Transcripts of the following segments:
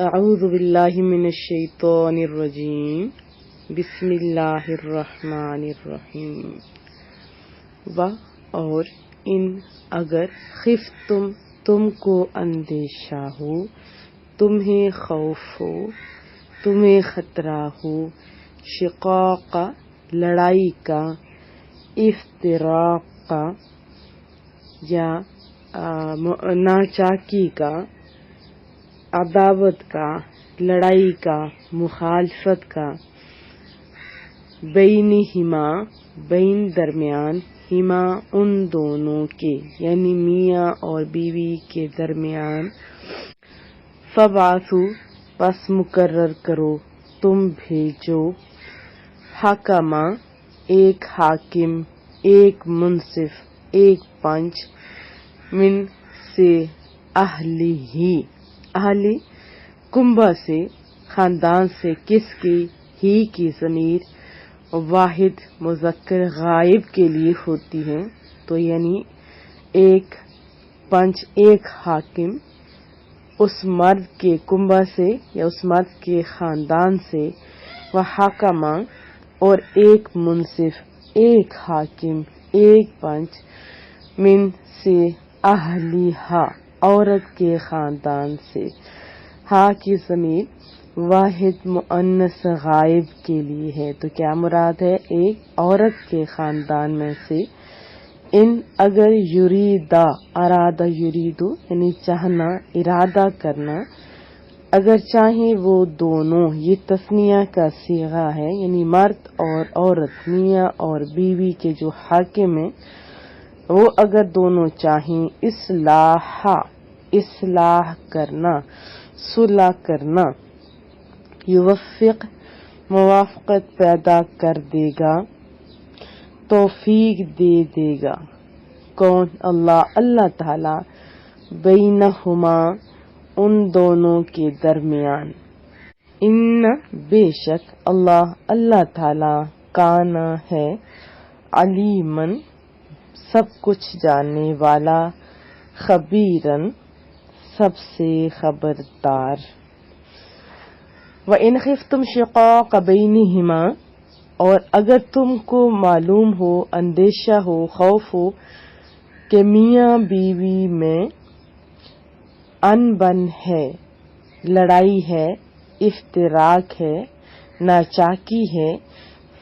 اعوذ باللہ من الشیطان الرجیم بسم اللہ الرحمن الرحیم و اور ان اگر خفتم تم کو اندیشہ ہو، تمہیں خوف ہو، تمہیں خطرہ ہو، شقاق لڑائی کا، افتراق کا یا ناچاکی کا، عداوت کا، لڑائی کا، مخالفت کا، بینہما بین درمیان، ہما ان دونوں کے یعنی میاں اور بیوی کے درمیان، فبعثوا پس مقرر کرو تم بھیجو، حکما ایک حاکم، ایک منصف، ایک پنچ، من سے اہلی کنبہ سے، خاندان سے، کس کی ضمیر واحد مذکر غائب کے لیے ہوتی ہے، تو یعنی ایک پنچ، ایک حاکم اس مرد کے کنبہ سے یا اس مرد کے خاندان سے، وہ حکما اور ایک منصف، ایک حاکم، ایک پنچ، من سے اہلیہا عورت کے خاندان سے، ہا کی ضمیر واحد مؤنث غائب کے لیے ہے، تو کیا مراد ہے؟ ایک عورت کے خاندان میں سے، ان اگر یریدا ارادہ یریدو یعنی چاہنا، ارادہ کرنا، اگر چاہیں وہ دونوں، یہ تثنیہ کا صیغہ ہے، یعنی مرد اور عورت، میاں اور بیوی کے جو حاکم ہیں وہ اگر دونوں چاہیں اصلاح کرنا، صلح کرنا، یوفق موافقت پیدا کر دے گا، توفیق دے دے گا، کون؟ اللہ تعالی، بینہما ان دونوں کے درمیان، ان بے شک اللہ تعالی، کانا ہے، علیمن سب کچھ جاننے والا، خبیرن سب سے خبردار۔ وَإِنْ خِفْتُمْ شِقَاقَ بَيْنِهِمَا اور اگر تم کو معلوم ہو، اندیشہ ہو، خوف ہو کہ میاں بیوی میں انبن ہے، لڑائی ہے، افتراق ہے، ناچاکی ہے،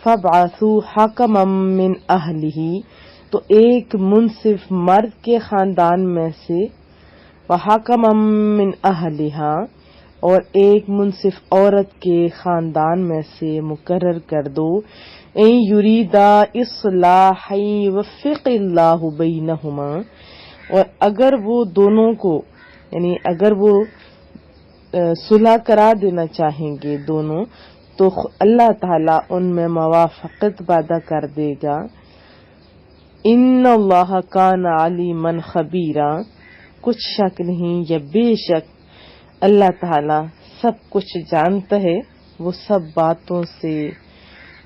فَابْعَثُوا حَكَمًا مِّنْ أَهْلِهِ تو ایک منصف مرد کے خاندان میں سے، وَحَكَمًا مِّنْ أَهْلِهَا اور ایک منصف عورت کے خاندان میں سے مقرر کر دو، اِن یریدا اصلاحا یوفق اللہ بینہما اور اگر وہ دونوں کو یعنی اگر وہ صلح کرا دینا چاہیں گے دونوں، تو اللہ تعالیٰ ان میں موافقت پیدا کر دے گا۔ ان اللہ کان علیما خبیرا کچھ شک نہیں یا بے شک اللہ تعالی سب کچھ جانتا ہے، وہ سب باتوں سے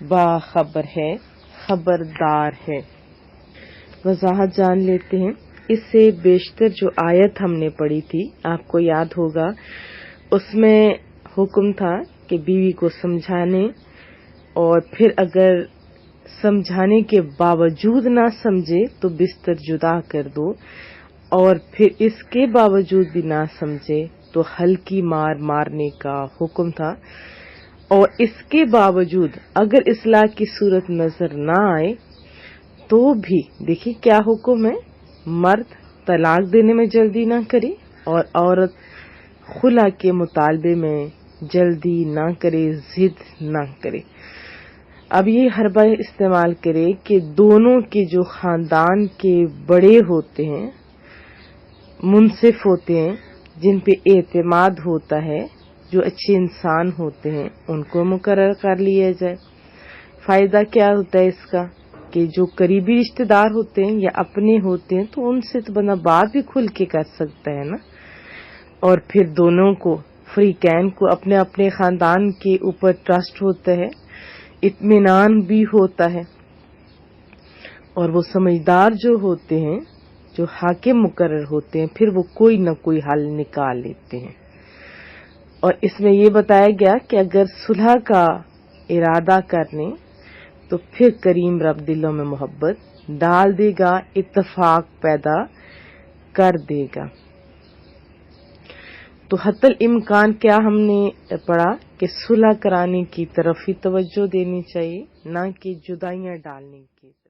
باخبر ہے، خبردار ہے۔ وضاحت جان لیتے ہیں۔ اس سے بیشتر جو آیت ہم نے پڑھی تھی، آپ کو یاد ہوگا، اس میں حکم تھا کہ بیوی کو سمجھانے، اور پھر اگر سمجھانے کے باوجود نہ سمجھے تو بستر جدا کر دو، اور پھر اس کے باوجود بھی نہ سمجھے تو ہلکی مارنے کا حکم تھا، اور اس کے باوجود اگر اصلاح کی صورت نظر نہ آئے تو بھی دیکھیے کیا حکم ہے، مرد طلاق دینے میں جلدی نہ کرے اور عورت خلا کے مطالبے میں جلدی نہ کرے، ضد نہ کرے۔ اب یہ حربہ استعمال کرے کہ دونوں کے جو خاندان کے بڑے ہوتے ہیں، منصف ہوتے ہیں، جن پہ اعتماد ہوتا ہے، جو اچھے انسان ہوتے ہیں، ان کو مقرر کر لیا جائے۔ فائدہ کیا ہوتا ہے اس کا کہ جو قریبی رشتہ دار ہوتے ہیں یا اپنے ہوتے ہیں تو ان سے تو بندہ بات بھی کھل کے کر سکتا ہے نا، اور پھر دونوں کو، فریقین کو اپنے اپنے خاندان کے اوپر ٹرسٹ ہوتا ہے، اطمینان بھی ہوتا ہے، اور وہ سمجھدار جو ہوتے ہیں، جو حاکم مقرر ہوتے ہیں، پھر وہ کوئی نہ کوئی حل نکال لیتے ہیں۔ اور اس میں یہ بتایا گیا کہ اگر صلح کا ارادہ کر لیں تو پھر کریم رب دلوں میں محبت ڈال دے گا، اتفاق پیدا کر دے گا۔ تو حتی الامکان کیا ہم نے پڑھا کہ صلح کرانے کی طرف ہی توجہ دینی چاہیے، نہ کہ جدائیاں ڈالنے کی۔